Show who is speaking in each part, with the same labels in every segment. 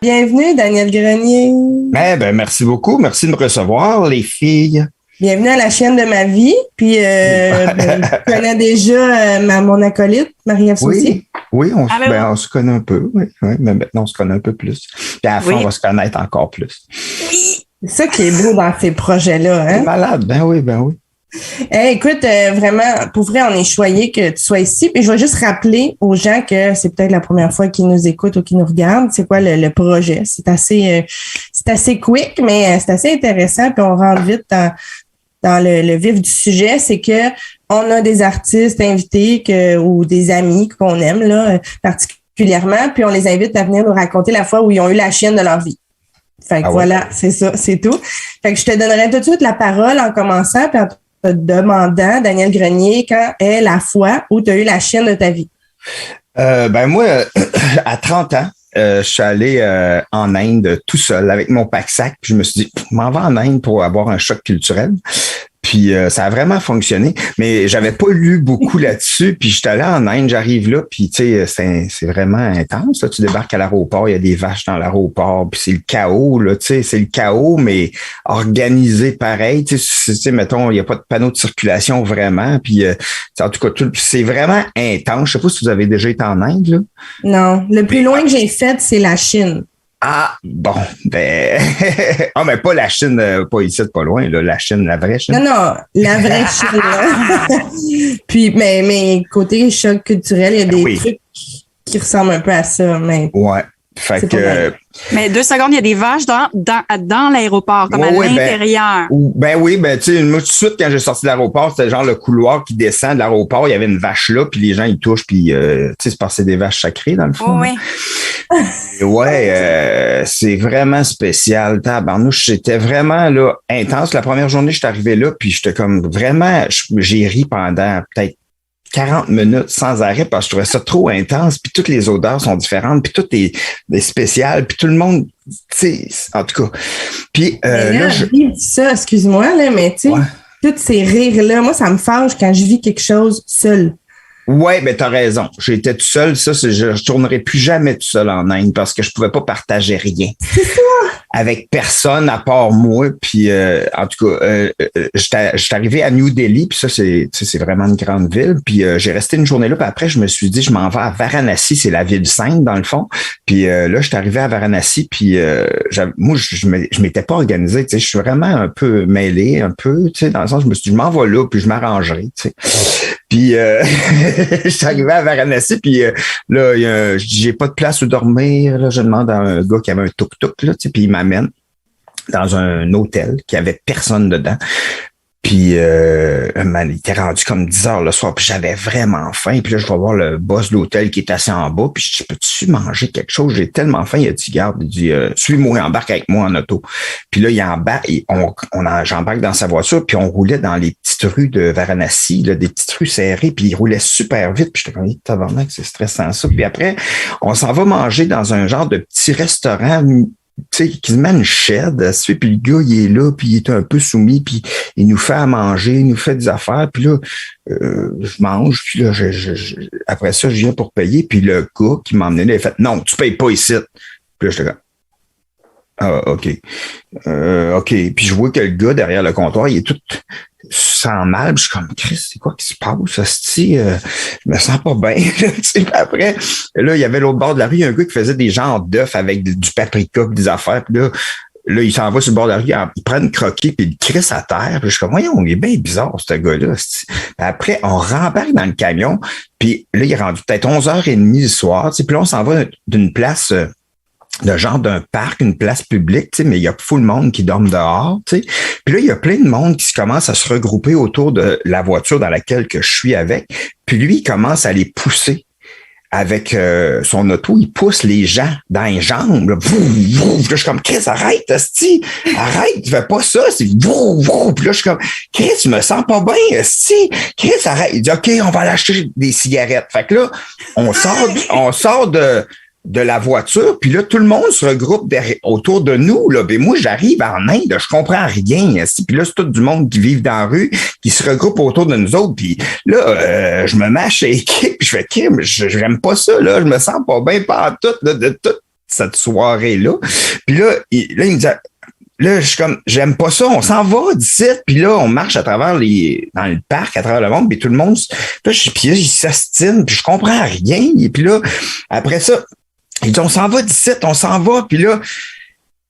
Speaker 1: Bienvenue, Daniel Grenier.
Speaker 2: Merci beaucoup. Merci de me recevoir, les filles.
Speaker 1: Bienvenue à la chaîne de ma vie. Puis, je connais déjà mon acolyte, Marie-Ève Saucier.
Speaker 2: Oui, on se connaît un peu. Oui, mais maintenant, on se connaît un peu plus. Puis à la fin, on va se connaître encore plus.
Speaker 1: Oui. C'est ça qui est beau dans ces projets-là. Hein?
Speaker 2: C'est malade. Ben oui.
Speaker 1: Écoute, vraiment, pour vrai, on est choyés que tu sois ici. Puis je vais juste rappeler aux gens que c'est peut-être la première fois qu'ils nous écoutent ou qu'ils nous regardent. C'est quoi le projet? C'est assez quick, mais c'est assez intéressant. Puis on rentre vite dans le vif du sujet. C'est que on a des artistes invités ou des amis qu'on aime là particulièrement. Puis on les invite à venir nous raconter la fois où ils ont eu la chienne de leur vie. Fait que voilà, c'est ça, c'est tout. Fait que je te donnerai tout de suite la parole en commençant, puis en te demandant, Daniel Grenier, quand est la fois où tu as eu la chienne de ta vie?
Speaker 2: Moi, à 30 ans, je suis allé en Inde tout seul avec mon pack-sac. Puis je me suis dit, je m'en vais en Inde pour avoir un choc culturel. Puis ça a vraiment fonctionné, mais j'avais pas lu beaucoup là-dessus. Puis j'étais allé en Inde, j'arrive là, puis tu sais, c'est vraiment intense. Là. Tu débarques à l'aéroport, il y a des vaches dans l'aéroport, puis c'est le chaos, là, tu sais, c'est le chaos, mais organisé pareil. Tu sais, mettons, il y a pas de panneau de circulation vraiment. Puis en tout cas, c'est vraiment intense. Je sais pas si vous avez déjà été en Inde, là.
Speaker 1: Non, le plus loin que j'ai fait, c'est la Chine.
Speaker 2: Ah, bon, mais pas la Chine, pas ici, pas loin, là, la Chine, la vraie Chine.
Speaker 1: Non, la vraie Chine, là. Puis, mais côté choc culturel, il y a des trucs qui ressemblent un peu à ça, mais.
Speaker 2: Ouais. Fait que.
Speaker 3: Mais 2 secondes, il y a des vaches dans l'aéroport, comme à l'intérieur.
Speaker 2: Tu sais, moi, tout de suite, quand j'ai sorti de l'aéroport, c'était genre le couloir qui descend de l'aéroport, il y avait une vache là, puis les gens, ils touchent, puis, tu sais, c'est passé des vaches sacrées, dans le fond.
Speaker 3: Oui.
Speaker 2: C'est vraiment spécial. Tabarnouche, c'était vraiment, là, intense. La première journée, je suis arrivé là, puis j'étais comme vraiment, j'ai ri pendant peut-être 40 minutes sans arrêt parce que je trouvais ça trop intense, puis toutes les odeurs sont différentes, puis tout est spécial, puis tout le monde, tu sais, en tout cas. Puis
Speaker 1: là, je vis ça, excuse-moi, là, mais tu sais, tous ces rires-là, moi, ça me fâche quand je vis quelque chose seul.
Speaker 2: Ouais, ben t'as raison. J'étais tout seul. Je tournerai plus jamais tout seul en Inde parce que je pouvais pas partager rien avec personne à part moi. Puis en tout cas, j'étais arrivé à New Delhi. Puis ça, c'est vraiment une grande ville. Puis j'ai resté une journée là. Puis après, je me suis dit, je m'en vais à Varanasi. C'est la ville sainte dans le fond. Puis là, j'étais arrivé à Varanasi. Puis moi, je m'étais pas organisé. Tu sais, je suis vraiment un peu mêlé, un peu. Tu sais, dans le sens, je me suis dit, je m'en vais là. Puis je m'arrangerai. Tu sais. Puis je suis arrivé à Varanasi, puis là, j'ai pas de place où dormir. Là, je demande à un gars qui avait un tuk-tuk, là, puis il m'amène dans un hôtel qui avait personne dedans. Puis il était rendu comme 10 heures le soir, puis j'avais vraiment faim. Puis là, je vais voir le boss de l'hôtel qui est assis en bas, puis je dis, peux-tu manger quelque chose? J'ai tellement faim. Il a dit, garde, il dit, suis-moi, embarque avec moi en auto. Puis là, il embarque, j'embarque dans sa voiture, puis on roulait dans les petites rues de Varanasi, là, des petites rues serrées, puis il roulait super vite. Puis j'étais comme, tabarnak, c'est stressant ça. Puis après, on s'en va manger dans un genre de petit restaurant, tu sais, quasiment une shed, puis le gars, il est là, puis il est un peu soumis, puis il nous fait à manger, il nous fait des affaires, puis là, je mange, puis là, après ça, je viens pour payer, puis le gars qui m'a emmené là, il a fait « Non, tu payes pas ici! » Puis là, j'étais comme « Ah, OK. OK. » Puis je vois que le gars, derrière le comptoir, il est tout sans mal, puis je suis comme « Christ, c'est quoi qui se passe, hostie? Je me sens pas bien. » Puis après, là, il y avait l'autre bord de la rue, il y a un gars qui faisait des genres d'œufs avec du paprika, des affaires, puis là, il s'en va sur le bord de la rue, il prend une croquée, puis il crisse à terre. Puis je suis comme, voyons, il est bien bizarre, ce gars-là. Puis après, on rembarque dans le camion, puis là, il est rendu peut-être 11h30 le soir, puis là, on s'en va d'une place... de genre d'un parc, une place publique, tu sais, mais il y a full de monde qui dorment dehors, tu sais. Puis là, il y a plein de monde qui commence à se regrouper autour de la voiture dans laquelle que je suis avec. Puis lui, il commence à les pousser avec son auto. Il pousse les gens dans les jambes. Là, je suis comme, Chris, arrête, asti, arrête, tu fais pas ça. C'est Puis là, je suis comme, Chris, je me sens pas bien, asti. Chris, arrête. Il dit, OK, on va aller acheter des cigarettes. Fait que là, on sort de la voiture, puis là, tout le monde se regroupe autour de nous. Là. Ben, moi, j'arrive en Inde, je comprends rien. Puis là, c'est tout du monde qui vit dans la rue, qui se regroupe autour de nous autres. Puis là, je me mets à shaker, puis je fais, j'aime pas ça, là, je me sens pas bien pas tout, là, de tout cette soirée-là. Puis là, il me disait, là, je suis comme, j'aime pas ça, on s'en va d'ici, puis là, on marche à travers dans le parc, à travers le monde, puis tout le monde, puis là, il s'astine, puis je comprends rien, et puis là, après ça, il dit, on s'en va d'ici, on s'en va, puis là,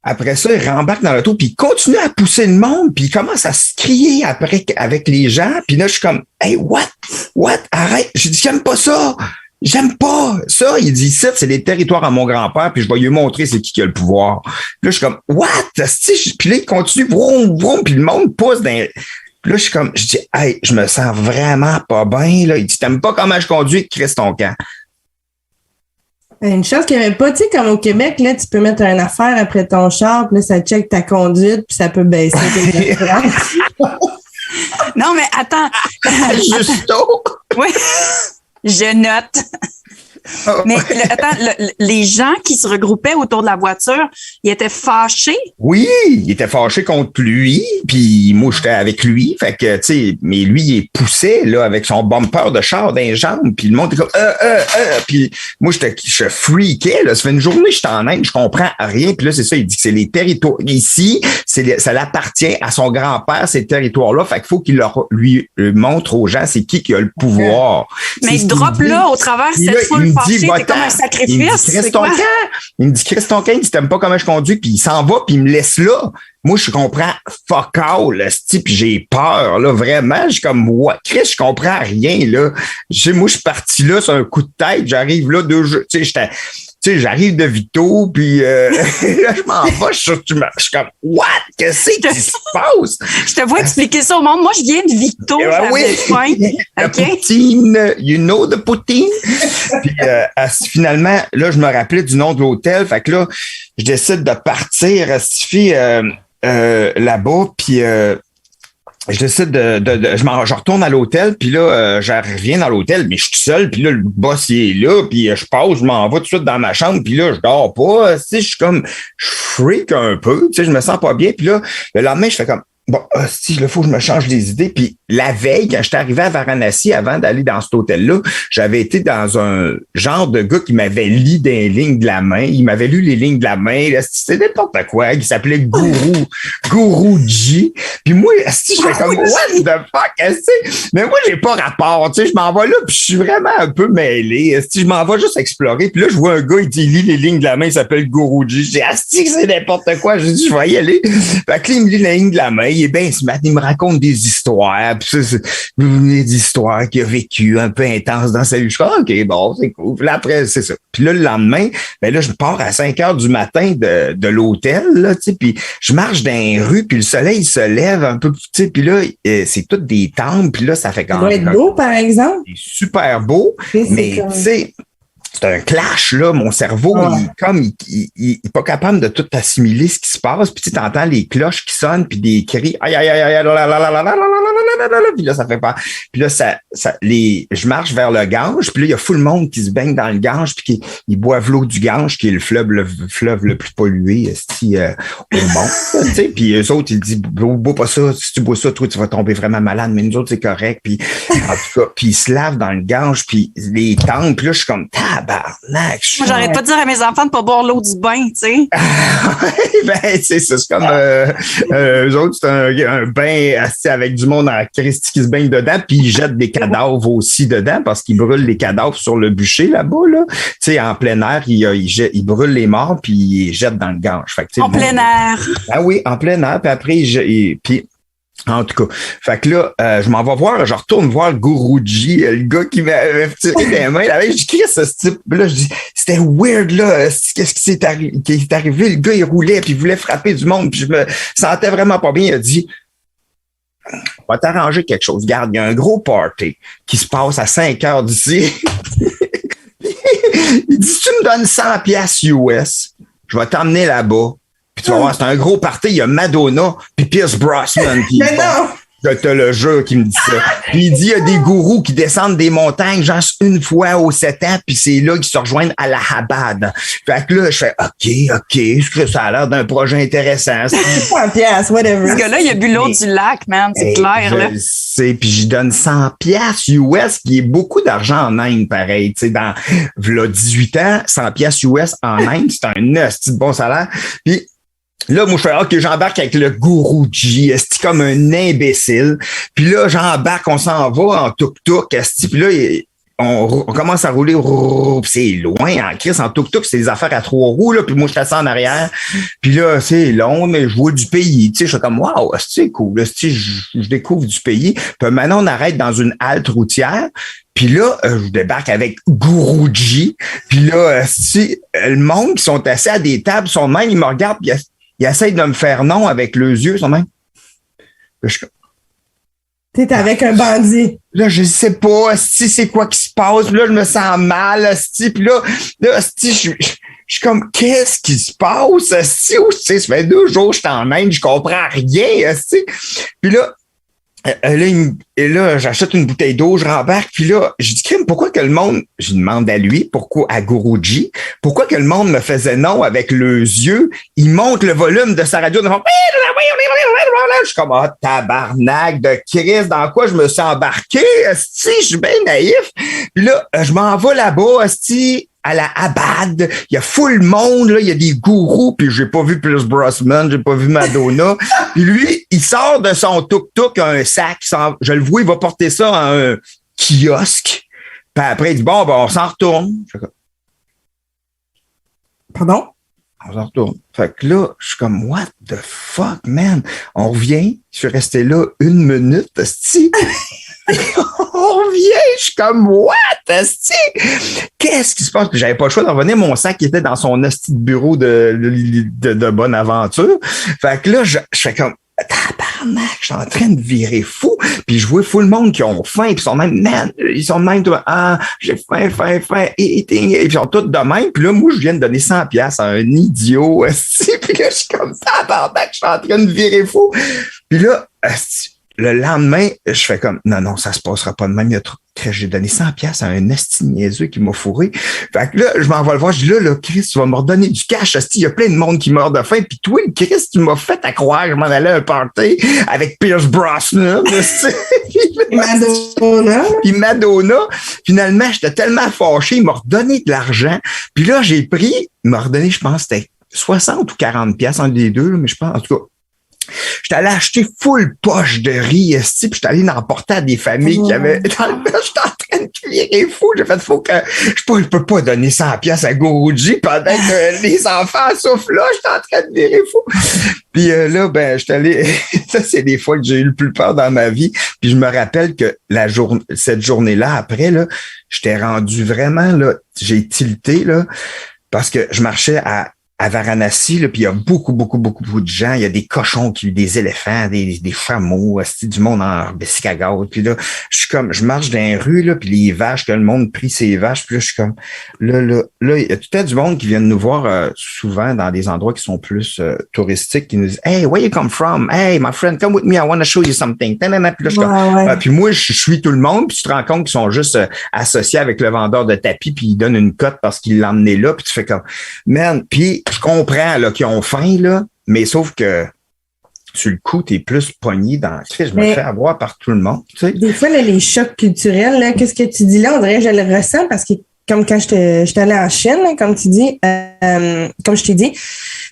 Speaker 2: après ça, il rembarque dans l'auto, puis il continue à pousser le monde, puis il commence à se crier après avec les gens, puis là, je suis comme, hey, what, arrête, j'ai dit, j'aime pas ça. J'aime pas ça. Il dit, ça, c'est les territoires à mon grand-père, puis je vais lui montrer c'est qui a le pouvoir. Puis là, je suis comme, what? Puis là, il continue, vroom, vroom, puis le monde pousse dans... Puis là, je dis, hey, je me sens vraiment pas bien, là. Il dit, t'aimes pas comment je conduis? Crisse ton camp.
Speaker 1: Une chose qu'il n'y avait pas, tu sais, comme au Québec, là, tu peux mettre une affaire après ton char, puis là, ça check ta conduite, puis ça peut baisser tes assurances.
Speaker 3: Non, mais attends.
Speaker 2: Justo.
Speaker 3: Oui. Je note. Mais les gens qui se regroupaient autour de la voiture, ils étaient fâchés.
Speaker 2: Oui, ils étaient fâchés contre lui, puis moi j'étais avec lui, fait que tu sais, mais lui il poussait là avec son bumper de char dans les jambes, puis le monde était comme puis moi je freakais là, ça fait une journée j'étais en Inde, je comprends rien, puis là c'est ça, il dit que c'est les territoires ici, ça l'appartient à son grand-père ces territoires-là, fait qu'il faut qu'il lui montre aux gens c'est qui a le pouvoir.
Speaker 3: Mais il drop là au travers cette foule fâchée, c'est comme un sacrifice.
Speaker 2: Il me dit Chris ton camp, il dit t'aimes pas comment je conduis, puis il s'en va, puis il me laisse là. Moi, je comprends fuck all, puis j'ai peur, là, vraiment. Je suis comme, what? Chris, je comprends rien, là. Moi, je suis parti là sur un coup de tête, j'arrive là, tu sais, j'arrive de Vito, puis là, je m'en vais, je suis comme, what? Qu'est-ce qui se passe?
Speaker 3: Je te vois expliquer ça au monde. Moi, je viens de Vito.
Speaker 2: Oui, la poutine, you know the poutine. Puis finalement, là, je me rappelais du nom de l'hôtel, fait que là, je décide de partir, là-bas, puis je décide je retourne à l'hôtel, puis là, je reviens dans l'hôtel, mais je suis tout seul, puis là, le boss, il est là, puis je passe, je m'en vais tout de suite dans ma chambre, puis là, je dors pas, tu sais, je suis comme, je freak un peu, tu sais, je me sens pas bien, puis là, le lendemain, je fais comme, bon, si, il faut que je me change les idées. Puis la veille, quand j'étais arrivé à Varanasi, avant d'aller dans cet hôtel-là, j'avais été dans un genre de gars qui m'avait lu des lignes de la main. Il m'avait lu les lignes de la main. C'était n'importe quoi. Il s'appelait Guruji. Puis moi, je fais comme, what the fuck? Mais moi, j'ai pas rapport. Tu sais, je m'en vais là, puis je suis vraiment un peu mêlé. Je m'en vais juste explorer. Puis là, je vois un gars, il lit les lignes de la main. Il s'appelle Guruji. Je dis, c'est n'importe quoi. Je dis, je vais y aller. Fait que là, il me lit les lignes de la main. Il est bien smart, il me raconte des histoires, puis ça, des histoires qu'il a vécues un peu intenses dans sa vie. Je dis, OK, bon, c'est cool. Puis là, après, c'est ça. Puis là, le lendemain, ben là, je pars à 5h du matin de l'hôtel, là, tu sais, puis je marche dans les rues, puis le soleil se lève un peu, tu sais, puis là, c'est toutes des temples, puis là, ça fait quand même...
Speaker 1: Ça doit être beau, par exemple.
Speaker 2: C'est super beau, mais tu sais... C'est un clash, là. Mon cerveau, il est pas capable de tout assimiler ce qui se passe. Puis tu entends les cloches qui sonnent, puis des cris, aïe, aïe, aïe, aïe, puis là, ça fait peur. Puis là, je marche vers le Gange, puis là, il y a full monde qui se baigne dans le Gange, puis ils boivent l'eau du Gange, qui est le fleuve le plus pollué au monde. Tu sais, puis eux autres, ils disent, bois pas ça. Si tu bois ça, toi, tu vas tomber vraiment malade. Mais nous autres, c'est correct. Puis en tout cas, puis ils se lavent dans le Gange, puis les temples. Puis là, je suis comme, tabarnak.
Speaker 3: Moi, j'arrête pas de dire à mes enfants de pas boire l'eau du bain, tu sais.
Speaker 2: Ben, c'est ça. C'est comme eux autres, c'est un bain assis avec du monde en Christ qui se baigne dedans, puis ils jettent des cadavres aussi dedans parce qu'ils brûlent les cadavres sur le bûcher là-bas, là. Tu sais, en plein air, ils brûlent les morts, puis ils les jettent dans le Gange. Fait que,
Speaker 3: en plein air.
Speaker 2: Ah oui, en plein air, puis après, puis en tout cas, fait que là, je m'en vais voir, je retourne voir Guruji, le gars qui m'avait tiré les mains. Là, je dis, qu'est-ce que ce type? Là, je dis, c'était weird, là. Qu'est-ce qui est arrivé? Le gars, il roulait, puis il voulait frapper du monde, puis je me sentais vraiment pas bien. Il a dit, on va t'arranger quelque chose. Regarde, il y a un gros party qui se passe à 5h d'ici. Il dit, si tu me donnes 100$ US, je vais t'emmener là-bas. Puis tu vas voir, c'est un gros party, il y a Madonna puis Pierce Brosnan.
Speaker 1: Mais non!
Speaker 2: Je te le jure qu'il me dit ça. Puis il dit, il y a des gourous qui descendent des montagnes, genre une fois aux 7 ans, puis c'est là qu'ils se rejoignent à la Habad. Fait que là, je fais, OK, ça a l'air d'un projet intéressant.
Speaker 1: 100 piastres, whatever.
Speaker 3: Ce gars-là, il a bu l'eau du lac, man, c'est clair, là.
Speaker 2: Je sais, puis j'y donne 100 piastres US, qui est beaucoup d'argent en Inde, pareil. Tu sais, dans, là, 18 ans, 100 piastres US en Inde, c'est un petit bon salaire. Puis, là, moi, je fais, OK, j'embarque avec le Guruji, c'est comme un imbécile. Puis là, j'embarque, on s'en va en tuk-tuk, puis là, on commence à rouler, c'est loin en crise, en tuk-tuk, c'est des affaires à 3 roues, là, puis moi, je suis assis en arrière. Puis là, c'est long, mais je vois du pays, tu sais, je suis comme, wow, c'est cool, je découvre du pays. Puis maintenant, on arrête dans une halte routière. Puis là, je débarque avec Guruji. Puis là, le monde qui sont assis à des tables sont même, ils me regardent, puis ils essayent de me faire non avec leurs yeux, sont même.
Speaker 1: T'es avec un bandit.
Speaker 2: Là, je sais pas, c'est quoi qui se passe. Puis là, je me sens mal, puis là, je suis comme, qu'est-ce qui se passe? Ça fait 2 jours que je suis en Inde, je comprends rien. Puis là, j'achète une bouteille d'eau, je rembarque, puis là, je dis, pourquoi que le monde, je demande à lui, pourquoi à Guruji, pourquoi que le monde me faisait non avec leurs yeux, il monte le volume de sa radio, je suis comme, tabarnak de Christ, dans quoi je me suis embarqué, je suis bien naïf, puis là, je m'en vais là-bas, à la Habad, il y a full monde, là, il y a des gourous, puis j'ai pas vu Pierce Brosnan, j'ai pas vu Madonna. Puis lui, il sort de son tuk-tuk un sac, je le vois, il va porter ça à un kiosque. Puis après, il dit, bon, on s'en retourne.
Speaker 1: Pardon?
Speaker 2: On s'en retourne. Fait que là, je suis comme, what the fuck, man? On revient, je suis resté là 1 minute, on revient, je suis comme, what? Qu'est-ce qui se passe? Puis j'avais pas le choix d'en revenir. Mon sac était dans son hostie de bureau de bonne aventure. Fait que là, je fais comme, tabarnak, je suis en train de virer fou. Puis je vois fou le monde qui ont faim. Puis ils sont même, j'ai faim, eating. Et puis ils sont tous de même. Puis là, moi, je viens de donner 100 piastres à un idiot. Puis là, je suis comme, tabarnak, je suis en train de virer fou. Puis là, le lendemain, je fais comme, non, ça se passera pas de même. J'ai donné 100 piastres à un esti niaiseux qui m'a fourré. Fait que là, je m'en vais le voir. Je dis là, Chris, tu vas me redonner du cash. Il y a plein de monde qui meurt de faim. Puis toi, Chris, tu m'as fait à croire que je m'en allais à un party avec Pierce Brosnan. Puis Madonna. Finalement, j'étais tellement fâché. Il m'a redonné de l'argent. Puis là, il m'a redonné, je pense, c'était 60 ou 40 piastres entre les deux, mais je pense, en tout cas, j'étais allé acheter full poche de riz, puis j'étais allé en porter à des familles qui avaient, j'étais en train de virer fou. J'ai fait, je peux pas donner 100 piastres à Guruji pendant que les enfants souffrent là, j'étais en train de virer fou. Puis là, j'étais allé, ça, c'est des fois que j'ai eu le plus peur dans ma vie. Puis je me rappelle que cette journée-là, après, là, j'étais rendu vraiment, là, j'ai tilté, là, parce que je marchais à Varanasi, là, puis il y a beaucoup de gens. Il y a des cochons, des éléphants, des chameaux, du monde en bicycagate. Puis là, je marche dans les rues, là, puis les vaches, que le monde prie ses vaches. Puis là, je suis comme, là, il y a tout à du monde qui viennent nous voir souvent dans des endroits qui sont plus touristiques, qui nous disent, hey, where you come from? Hey, my friend, come with me, I want to show you something. Puis là, je suis comme, puis moi, je suis tout le monde, puis tu te rends compte qu'ils sont juste associés avec le vendeur de tapis, puis ils donnent une cote parce qu'il l'a emmené là, puis tu fais comme, man, puis je comprends là qu'ils ont faim, là, mais sauf que sur le coup, t'es plus pogné dans je me fais avoir par tout le monde. Tu sais. Des
Speaker 1: fois, là, les chocs culturels, là, qu'est-ce que tu dis là? On dirait que je le ressens parce que comme quand j'étais allée en Chine, là, comme tu dis, comme je t'ai dit, tu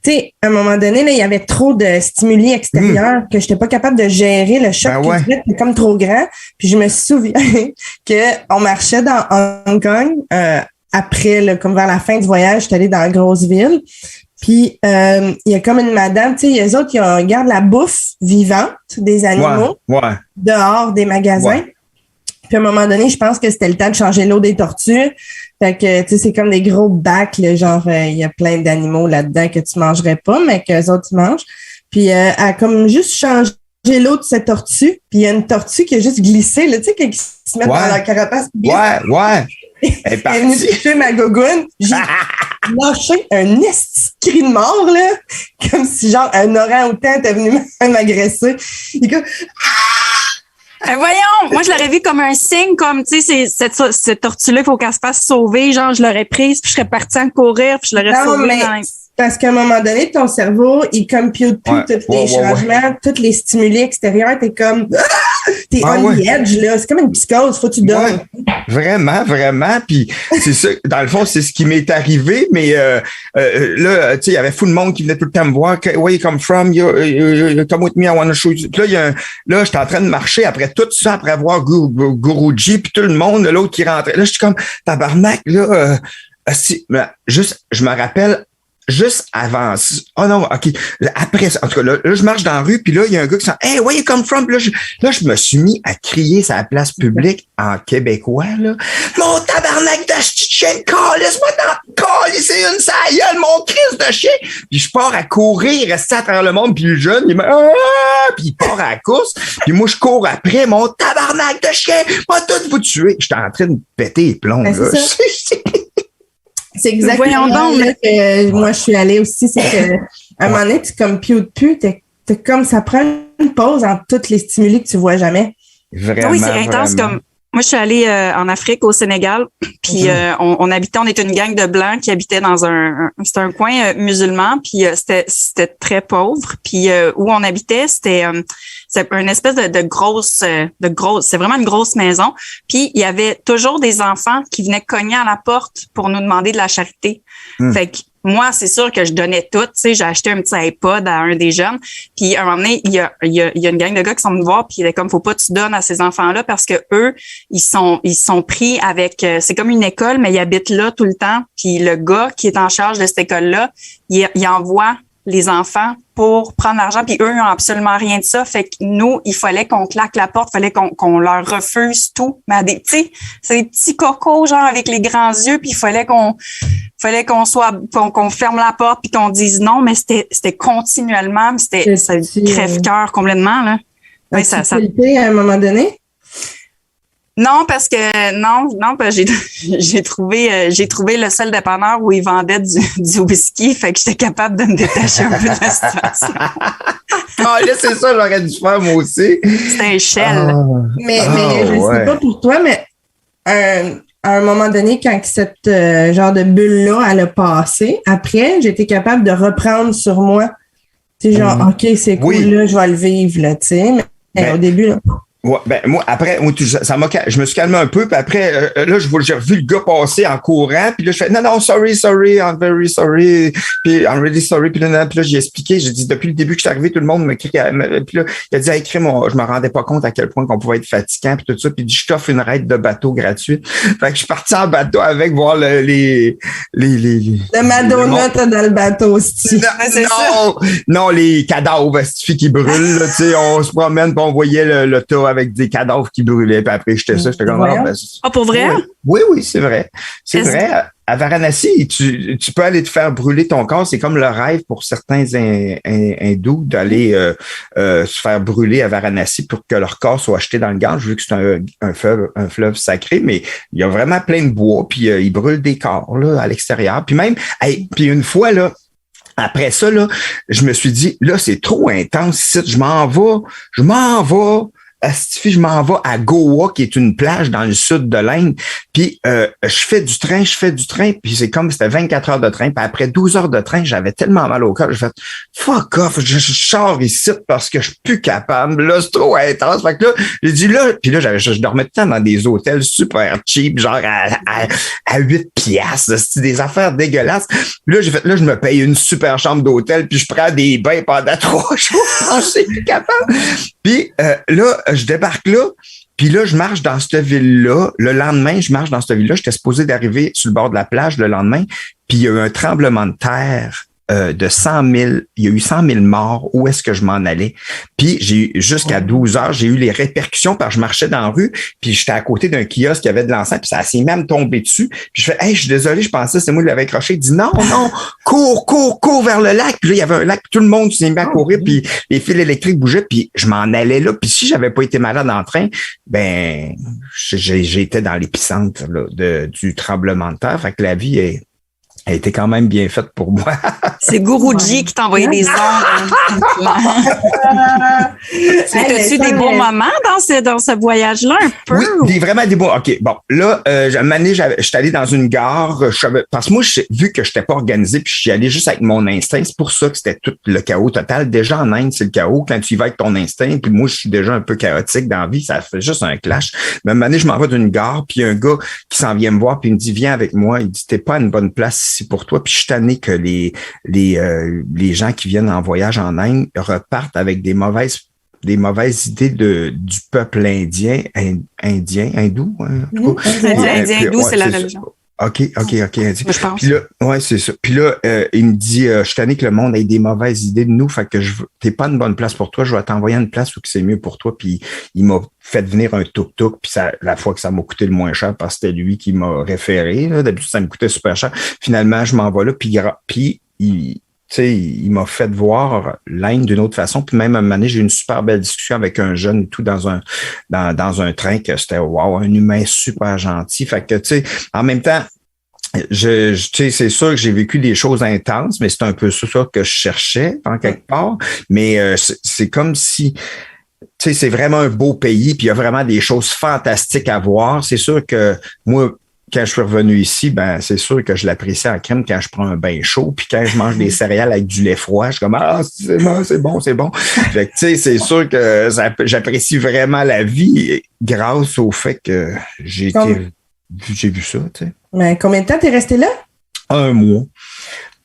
Speaker 1: sais, à un moment donné, là, il y avait trop de stimuli extérieurs que j'étais pas capable de gérer. Le choc culturel était comme trop grand. Puis je me souviens qu'on marchait dans Hong Kong après, là, comme vers la fin du voyage, j'étais allée dans la grosse ville. Puis, il y a comme une madame, tu sais, les autres, ils gardent la bouffe vivante des animaux dehors des magasins. Puis, à un moment donné, je pense que c'était le temps de changer l'eau des tortues. Fait que, tu sais, c'est comme des gros bacs, là, genre, il y a plein d'animaux là-dedans que tu mangerais pas, mais que les autres, ils mangent. Puis, elle a comme juste changé l'eau de cette tortue. Puis, il y a une tortue qui a juste glissé, là, tu sais, qui se met dans la carapace. Elle est venue toucher ma gogoune. J'ai lâché un cri de mort, là, comme si genre un orang-outan était venu m'agresser. Et que,
Speaker 3: Voyons, moi, je l'aurais vu comme un signe, comme, tu sais, cette tortue-là, il faut qu'elle se fasse sauver. Genre, je l'aurais prise, puis je serais partie en courir, puis je l'aurais sauvée.
Speaker 1: Mais parce qu'à un moment donné, ton cerveau, il compute plus tous les changements, tous les stimuli extérieurs. T'es comme, t'es on the edge, là. C'est comme une psychose, faut que tu dormes.
Speaker 2: Vraiment, vraiment. Puis c'est ça, dans le fond, c'est ce qui m'est arrivé, mais là, tu sais, il y avait fou de monde qui venait tout le temps me voir. Where you come from? You come with me, I want to show you. Puis là, j'étais en train de marcher après tout ça, après avoir Guruji, puis tout le monde, l'autre qui rentrait. Là, je suis comme, tabarnak, là, juste, je me rappelle, juste avant, oh non, ok, après, en tout cas, là, je marche dans la rue, puis là, il y a un gars qui sent, hey, where you come from? Puis là, je me suis mis à crier sur la place publique en québécois, là. Mon tabarnak de chien, calisse-moi dans c'est une saïeule, mon Christ de chien! Puis je pars à courir, rester à travers le monde, puis le jeune, il puis il part à la course, puis moi, je cours après, mon tabarnak de chien, pas tout vous tuer. J'étais en train de péter les plombs, là.
Speaker 1: C'est exactement là que moi, je suis allée aussi. C'est que à un moment donné, tu computes plus. T'es comme ça prend une pause entre tous les stimuli que tu vois jamais.
Speaker 3: Vraiment, oui, c'est intense. Comme moi, je suis allée en Afrique, au Sénégal, puis on était une gang de Blancs qui habitaient dans c'était un coin musulman, puis c'était très pauvre. Puis où on habitait, c'était une espèce de grosse, c'est vraiment une grosse maison. Puis il y avait toujours des enfants qui venaient cogner à la porte pour nous demander de la charité. Fait que moi, c'est sûr que je donnais tout. Tu sais, j'ai acheté un petit iPod à un des jeunes. Puis, à un moment donné, il y a une gang de gars qui sont venus me voir. Puis, il était comme, faut pas que tu donnes à ces enfants-là parce que eux, ils sont pris avec, c'est comme une école, mais ils habitent là tout le temps. Puis, le gars qui est en charge de cette école-là, il envoie les enfants pour prendre l'argent, puis eux, ils n'ont absolument rien de ça. Fait que nous, il fallait qu'on claque la porte, il fallait qu'on leur refuse tout. Mais tu sais, c'est des petits cocos, genre, avec les grands yeux, puis il fallait qu'on ferme la porte, puis qu'on dise non, mais c'était continuellement, c'était crève-cœur complètement, là.
Speaker 1: Ouais, ça à un moment donné?
Speaker 3: Non, parce que j'ai trouvé le seul dépanneur où ils vendaient du whisky, fait que j'étais capable de me détacher un peu de la situation.
Speaker 2: Là, c'est ça, j'aurais dû faire moi aussi.
Speaker 3: C'était un shell.
Speaker 1: Mais je sais pas pour toi, mais à un moment donné, quand cette genre de bulle-là, elle a passé, après, j'étais capable de reprendre sur moi. Tu sais, genre, OK, c'est cool, là, je vais le vivre, là, tu sais. Mais au début, là.
Speaker 2: Ouais, moi, après, je me suis calmé un peu, puis après, là, j'ai revu le gars passer en courant, puis là, je fais, non, sorry, I'm very sorry, puis I'm really sorry, puis là, j'ai expliqué, j'ai dit, depuis le début que je suis arrivé, tout le monde me crie, puis là, il a dit, écris je me rendais pas compte à quel point qu'on pouvait être fatigant, puis tout ça, puis il dit, je t'offre une ride de bateau gratuite. Fait que je suis parti en bateau avec, voir le
Speaker 1: Madonna dans le bateau, aussi.
Speaker 2: Non, les cadavres, qui brûlent, là, tu sais, on se promène, puis on voyait le tas avec des cadavres qui brûlaient, puis après, j'étais comme...
Speaker 3: pour vrai?
Speaker 2: Oui, c'est vrai. C'est vrai. À Varanasi, tu peux aller te faire brûler ton corps. C'est comme le rêve pour certains hindous d'aller se faire brûler à Varanasi pour que leur corps soit jeté dans le Gange, vu que c'est un fleuve sacré, mais il y a vraiment plein de bois, puis ils brûlent des corps là, à l'extérieur. Puis même, puis une fois, là, après ça, là, je me suis dit, là, c'est trop intense. Je m'en vais. Je m'en vais à Goa, qui est une plage dans le sud de l'Inde. Puis je fais du train, puis c'est comme c'était 24 heures de train. Puis après 12 heures de train, j'avais tellement mal au cœur. J'ai fait fuck off, je sors ici parce que je suis plus capable. Là, c'est trop intense. Fait que là, j'ai dit là, puis là, je dormais tout le temps dans des hôtels super cheap, genre à 8 piastres. C'est des affaires dégueulasses. Puis là, j'ai fait là, je me paye une super chambre d'hôtel, puis je prends des bains pendant 3 jours. Je suis plus capable. Puis là, je débarque là, puis là, je marche dans cette ville-là. Le lendemain, je marche dans cette ville-là. J'étais supposé d'arriver sur le bord de la plage le lendemain, puis il y a eu un tremblement de terre de 100 000. Il y a eu 100 000 morts. Où est-ce que je m'en allais? Puis jusqu'à 12 heures, j'ai eu les répercussions parce que je marchais dans la rue, puis j'étais à côté d'un kiosque qui avait de l'encens, puis ça s'est même tombé dessus. Puis je fais, hey, je suis désolé, je pensais que c'est moi qui l'avais accroché. Il dit, non, cours vers le lac. Puis là, il y avait un lac, puis tout le monde s'est mis à courir, puis les fils électriques bougeaient, puis je m'en allais là. Puis si j'avais pas été malade en train, ben, j'étais dans l'épicentre là, du tremblement de terre. Fait que la vie est Elle était quand même bien faite pour moi.
Speaker 3: C'est Guruji qui t'a envoyé des ondes. As-tu des bons moments dans ce voyage-là, un peu?
Speaker 2: Oui, vraiment des bons. OK, bon. Là, une année, j'étais allé dans une gare. Parce que moi, vu que je n'étais pas organisé, puis j'y allais juste avec mon instinct, c'est pour ça que c'était tout le chaos total. Déjà, en Inde, c'est le chaos quand tu y vas avec ton instinct. Puis moi, je suis déjà un peu chaotique dans la vie. Ça fait juste un clash. Mais une année, je m'en vais d'une gare, puis il y a un gars qui s'en vient me voir, puis il me dit, viens avec moi. Il dit, t'es pas à une bonne place ici pour toi. Puis je suis tanné que les gens qui viennent en voyage en Inde repartent avec des mauvaises idées du peuple hindou. Hein,
Speaker 3: hindou, c'est la religion.
Speaker 2: OK. Indien.
Speaker 3: Je pense.
Speaker 2: Puis là, ouais, c'est ça. Puis là, il me dit, je suis tanné que le monde ait des mauvaises idées de nous, fait que t'es pas une bonne place pour toi, je vais t'envoyer à une place où c'est mieux pour toi. Puis il m'a fait venir un tuk-tuk, puis la fois que ça m'a coûté le moins cher, parce que c'était lui qui m'a référé. Là. D'habitude, ça me coûtait super cher. Finalement, je m'en vais là, puis il m'a fait voir l'Inde d'une autre façon. Puis même à un moment donné, j'ai eu une super belle discussion avec un jeune et tout dans un train que c'était wow, un humain super gentil. Fait que, tu sais, en même temps, c'est sûr que j'ai vécu des choses intenses, mais c'est un peu ça que je cherchais en quelque part. Mais c'est comme si, tu sais, c'est vraiment un beau pays, puis il y a vraiment des choses fantastiques à voir. C'est sûr que moi, quand je suis revenu ici, ben c'est sûr que je l'apprécie en crème quand je prends un bain chaud, puis quand je mange des céréales avec du lait froid, je suis comme c'est bon. Fait que tu sais, c'est sûr que j'apprécie vraiment la vie grâce au fait que j'ai vu ça, tu sais.
Speaker 1: Mais combien de temps t'es resté là?
Speaker 2: 1 mois.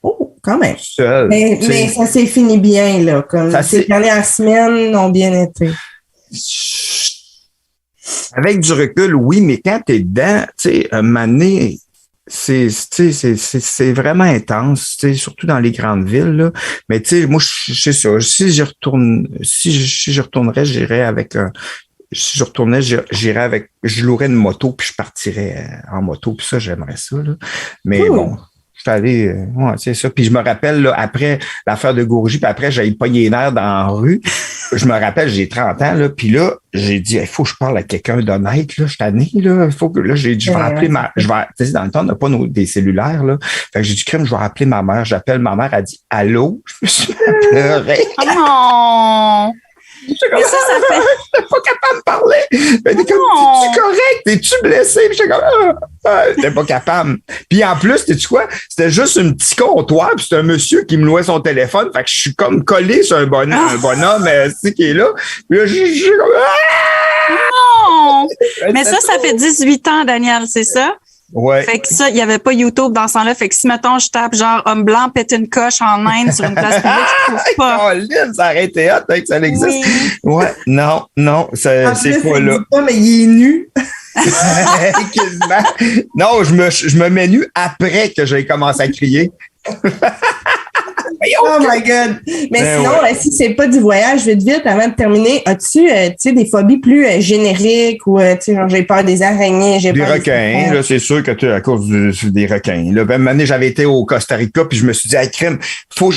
Speaker 1: Oh, quand même.
Speaker 2: Seul.
Speaker 1: Mais ça s'est fini bien, là. Comme ces dernières semaines ont bien été.
Speaker 2: Avec du recul, oui, mais quand t'es dedans, tu sais, un moment donné, c'est vraiment intense, tu sais, surtout dans les grandes villes, là. Mais tu sais, moi, je sais ça. Si je retournerais, j'irais avec si je retournais, j'irais avec, je louerais une moto, puis je partirais en moto, puis ça, j'aimerais ça, là. Mais bon. Je suis allé, c'est ça. Puis je me rappelle, là, après l'affaire de Gourgie, puis après, j'avais pogné les nerfs dans la rue. Je me rappelle, j'ai 30 ans, là, puis là, j'ai dit, il faut que je parle à quelqu'un d'honnête, là, je suis tanné, là, il faut que, là, j'ai dit, je vais appeler tu sais, dans le temps, on n'a pas des cellulaires, là. Fait que j'ai dit, crème, je vais appeler ma mère. J'appelle ma mère, elle dit, allô? Je me suis pleuré.
Speaker 3: Oh! Mais ça fait...
Speaker 2: J'étais pas capable de parler. Elle était comme, es-tu correct? Es-tu blessé? Puis j'étais comme, j'étais pas capable. Puis en plus, sais-tu quoi? C'était juste un petit comptoir, puis c'était un monsieur qui me louait son téléphone. Fait que je suis comme collé sur un bonhomme qui est là. Puis là, je suis comme,
Speaker 3: non! Mais ça fait 18 ans, Daniel, c'est ça?
Speaker 2: Ouais.
Speaker 3: Fait que ça, il n'y avait pas YouTube dans ce temps-là. Fait que si, mettons, je tape genre homme blanc pète une coche en Inde sur une place publique, je trouve pas.
Speaker 2: Ça aurait été hot, hein, que ça existe. Oui. Ouais, non, c'est pas là.
Speaker 1: Pas, mais il est nu.
Speaker 2: Non, je me mets nu après que j'ai commencé à crier.
Speaker 1: Oh my God! Mais sinon, si c'est pas du voyage, vite, avant de terminer, as-tu des phobies plus génériques ou genre j'ai peur des araignées, j'ai
Speaker 2: peur
Speaker 1: des
Speaker 2: requins, là, c'est sûr que tu à cause des requins. Là, même année, j'avais été au Costa Rica, puis je me suis dit, hey, crime,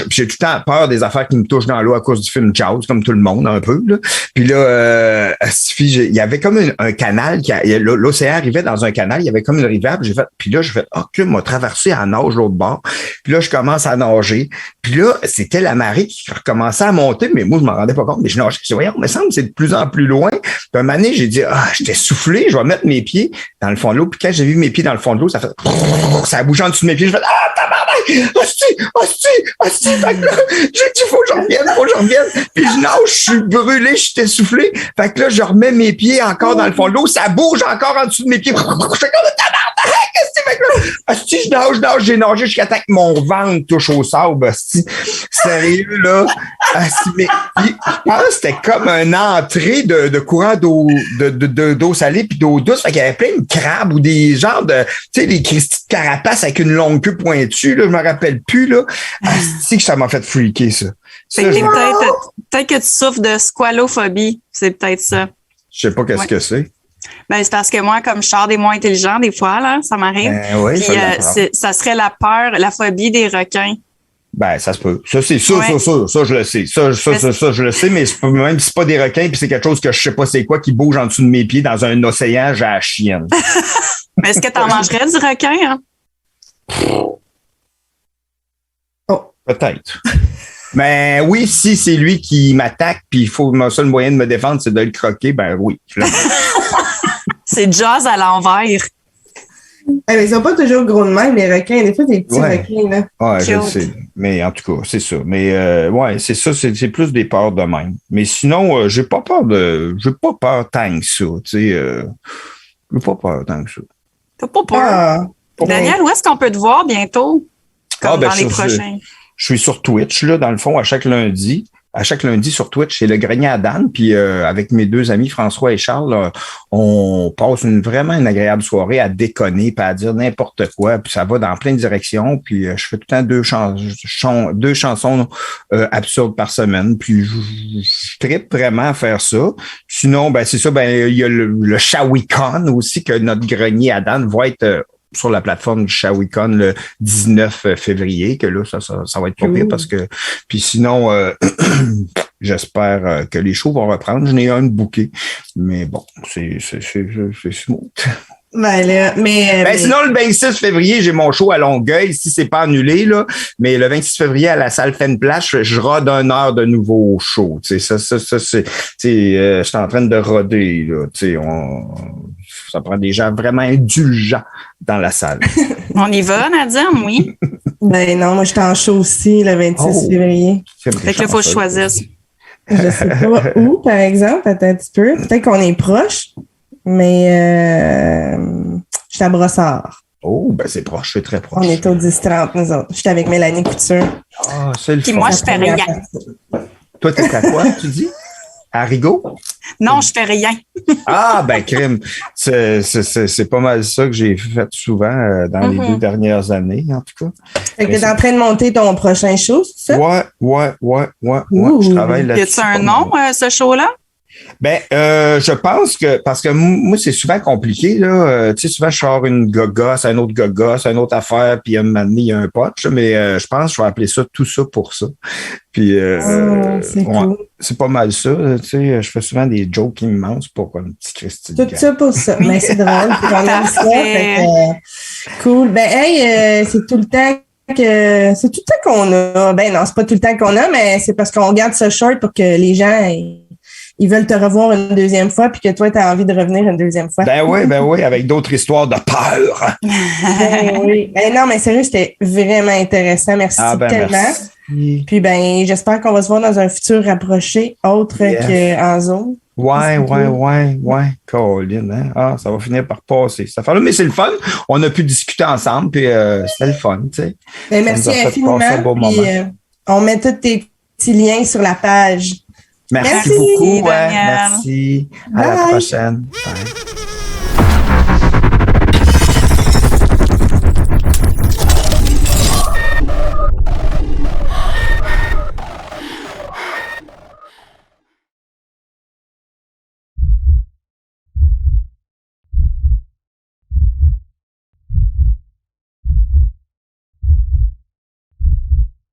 Speaker 2: j'ai tout le temps peur des affaires qui me touchent dans l'eau à cause du film Jaws, comme tout le monde, un peu. Là. Puis là, il y avait comme un canal, l'océan arrivait dans un canal, il y avait comme une rivière, puis là, j'ai fait, crime, m'a traversé à nage l'autre bord. Puis là, je commence à nager. Puis là, c'était la marée qui recommençait à monter, mais moi, je m'en rendais pas compte. Mais je nageais, je dis, voyons, il me semble que c'est de plus en plus loin. Puis un moment donné, j'ai dit, j'étais soufflé, je vais mettre mes pieds dans le fond de l'eau. Puis quand j'ai vu mes pieds dans le fond de l'eau, ça a bougé en dessous de mes pieds. Je fais, tabarnak! Hostie! Fait que là, j'ai dit, faut que j'en revienne. Puis je nage, je suis brûlé, j'étais soufflé. Fait que là, je remets mes pieds encore dans le fond de l'eau, ça bouge encore en dessous de mes pieds. Je fais comme, tabarnak! Hostie, je nage, j'ai nagé jusqu'à temps que mon ventre touche au sable, hostie. Sérieux, là. Mais je pense que c'était comme une entrée de courant d'eau salée puis d'eau douce. Fait qu'il y avait plein de crabes ou des genres de, tu sais, des cristis de carapace avec une longue queue pointue, là. Je me rappelle plus, là. C'est que ça m'a fait freaker, ça.
Speaker 3: Peut-être que tu souffres de squalophobie. C'est peut-être ça.
Speaker 2: Je sais pas qu'est-ce que c'est.
Speaker 3: Ben, c'est parce que moi, comme je sors des moins intelligents, des fois, là, ça m'arrive.
Speaker 2: Oui,
Speaker 3: puis, ça serait la peur, la phobie des requins.
Speaker 2: Ben, ça se peut. Ça, c'est ça, ça, je le sais. Ça, je le sais, mais même si c'est pas des requins, puis c'est quelque chose que je sais pas c'est quoi qui bouge en dessous de mes pieds dans un océan, j'ai la chienne.
Speaker 3: Mais est-ce que t'en mangerais du requin, hein?
Speaker 2: Peut-être. Mais oui, si c'est lui qui m'attaque, puis il faut mon seul moyen de me défendre, c'est de le croquer, ben oui.
Speaker 3: C'est Jaws à l'envers.
Speaker 1: Ils sont pas toujours gros de même, les requins. Des fois, des petits requins, là.
Speaker 2: Ouais, je le sais. Mais en tout cas, c'est ça. Mais ouais, c'est ça, c'est plus des peurs de même. Mais sinon, j'ai pas peur tant que ça. Tu sais, j'ai pas peur tant que ça.
Speaker 3: T'as pas peur? Daniel, où est-ce qu'on peut te voir bientôt? Comme dans les prochains.
Speaker 2: Je suis sur Twitch, là, dans le fond, à chaque lundi. À chaque lundi sur Twitch, c'est le grenier à Dan. Puis avec mes deux amis, François et Charles, là, on passe vraiment une agréable soirée à déconner, puis à dire n'importe quoi. Puis ça va dans plein de directions. Puis je fais tout le temps deux chansons absurdes par semaine. Puis je trippe vraiment à faire ça. Sinon, ben c'est ça, ben il y a le Shawicon aussi, que notre grenier à Dan va être sur la plateforme du Shawicon le 19 février, que là, ça va être pas pire parce que... Puis sinon, j'espère que les shows vont reprendre. Je n'ai un bouquet, mais bon, c'est smooth.
Speaker 1: Mais
Speaker 2: sinon, le 26 février, j'ai mon show à Longueuil, si c'est pas annulé, là. Mais le 26 février, à la salle Fenplash, je rode 1 heure de nouveau show. Tu sais, ça, c'est... je suis en train de roder, là. Tu sais, ça prend des gens vraiment indulgents dans la salle.
Speaker 3: On y va, Nadia, oui?
Speaker 1: Ben non, moi, je suis en show aussi le 26 février.
Speaker 3: Fait que là, il faut que je choisisse.
Speaker 1: Je sais pas où, par exemple. Attends un petit peu. Peut-être qu'on est proche, mais je suis à Brossard.
Speaker 2: Oh, ben c'est proche, c'est très proche.
Speaker 1: On est au 10-30, nous autres. Je suis avec Mélanie Couture.
Speaker 2: Ah, c'est le
Speaker 3: Puis moi, je fais rien.
Speaker 2: Toi, t'es à quoi, tu dis? À Rigaud?
Speaker 3: Non, je fais rien.
Speaker 2: Ah, ben, crime. C'est pas mal ça que j'ai fait souvent dans les 2 dernières années, en tout cas.
Speaker 1: Fait que t'es en train de monter ton prochain show, c'est ça?
Speaker 2: Ouais. Je travaille là-dessus.
Speaker 3: Y a-tu un nom, ce show-là?
Speaker 2: Ben, je pense que, parce que moi, c'est souvent compliqué, là. Tu sais, souvent, je sors une gogosse, un autre gogosse, une autre affaire, puis un moment donné, il y a un potch, mais je pense que je vais appeler ça tout ça pour ça. Puis,
Speaker 1: c'est cool.
Speaker 2: C'est pas mal ça, tu sais. Je fais souvent des jokes immenses pour un petit Christy.
Speaker 1: Tout ça pour ça. Mais c'est drôle, c'est quand même ça. Fait que, cool. Ben, hey, c'est tout le temps qu'on a. Ben non, c'est pas tout le temps qu'on a, mais c'est parce qu'on garde ça short pour que les gens ils veulent te revoir une deuxième fois puis que toi, tu as envie de revenir une deuxième fois.
Speaker 2: Ben oui, avec d'autres histoires de peur.
Speaker 1: Ben oui. Ben non, mais sérieux, c'était vraiment intéressant. Merci tellement. Merci. Puis ben, j'espère qu'on va se voir dans un futur rapproché, autre qu'en Zoom.
Speaker 2: Ouais. Colin, hein? Ah, ça va finir par passer. Ça fait là, mais c'est le fun. On a pu discuter ensemble, puis c'était le fun, tu sais.
Speaker 1: Ben, merci infiniment. Puis, on met tous tes petits liens sur la page.
Speaker 2: Merci beaucoup. Merci. À la prochaine. Bye.